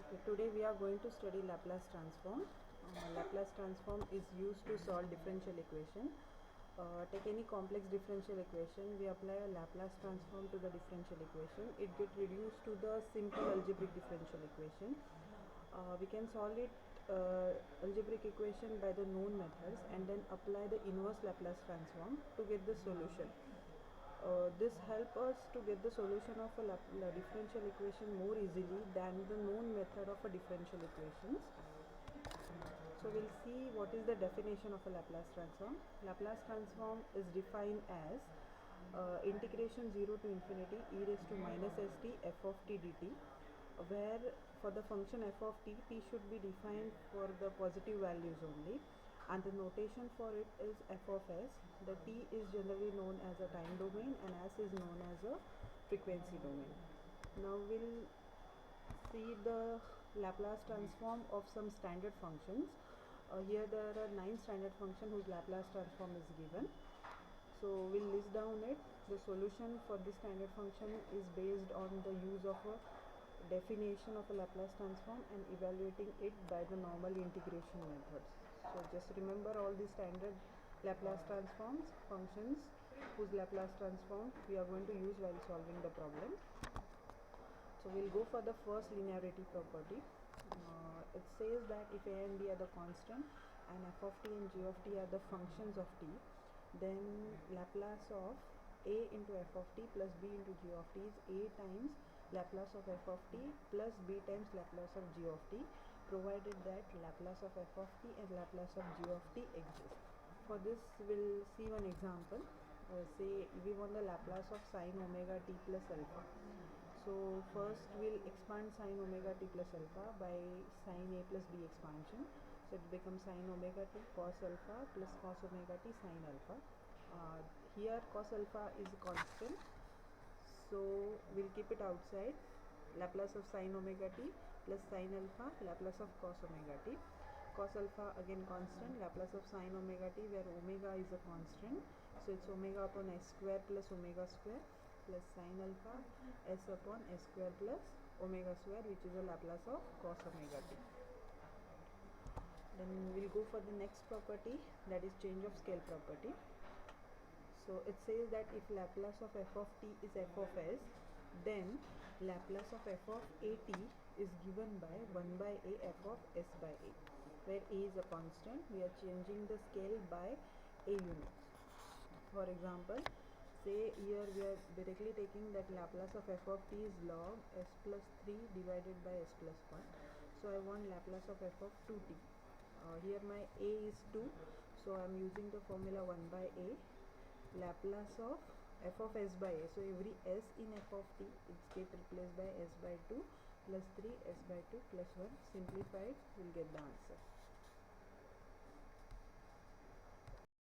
Okay, today we are going to study Laplace transform. Laplace transform is used to solve differential equation. Take any complex differential equation, we apply a Laplace transform to the differential equation. It gets reduced to the simple algebraic differential equation. We can solve it algebraic equation by the known methods and then apply the inverse Laplace transform to get the solution. This helps us to get the solution of a differential equation more easily than the known method of a differential equations. So we'll see what is the definition of a Laplace transform. Laplace transform is defined as integration 0 to infinity e raised to minus st f of t dt, where for the function f of t, t should be defined for the positive values only, and the notation for it is f of s. The t is generally known as a time domain and s is known as a frequency domain. Now we'll see the Laplace transform of some standard functions. Here there are 9 standard functions whose Laplace transform is given. So we'll list down it. The solution for this standard function is based on the use of a definition of a Laplace transform and evaluating it by the normal integration methods. So just remember all these standard Laplace transforms functions whose Laplace transform we are going to use while solving the problem. So we'll go for the first linearity property. It says that if a and b are the constant and f of t and g of t are the functions of t, then Laplace of a into f of t plus b into g of t is a times Laplace of f of t plus b times Laplace of g of t, provided that Laplace of f of t and Laplace of g of t exist. For this we'll see one example. Say we want the Laplace of sine omega t plus alpha. So first we'll expand sine omega t plus alpha by sine a plus b expansion. So it becomes sine omega t cos alpha plus cos omega t sine alpha. Here cos alpha is a constant, so we'll keep it outside. Laplace of sine omega t plus sine alpha, Laplace of cos omega t. Cos alpha again constant, Laplace of sine omega t, where omega is a constant, so it's omega upon s square plus omega square plus sine alpha s upon s square plus omega square, which is a Laplace of cos omega t. Then we'll go for the next property, that is change of scale property. So it says that if Laplace of f of t is f of s, then Laplace of f of at is given by 1 by a f of s by a, where a is a constant. We are changing the scale by a units. For example, say here we are directly taking that Laplace of f of t is log s plus 3 divided by s plus 1. So I want Laplace of f of 2t. Here my a is 2, so I am using the formula 1 by a. Laplace of f of s by a, so every s in f of t is get replaced by s by 2 plus 3 s by 2 plus 1. Simplified, we'll get the answer.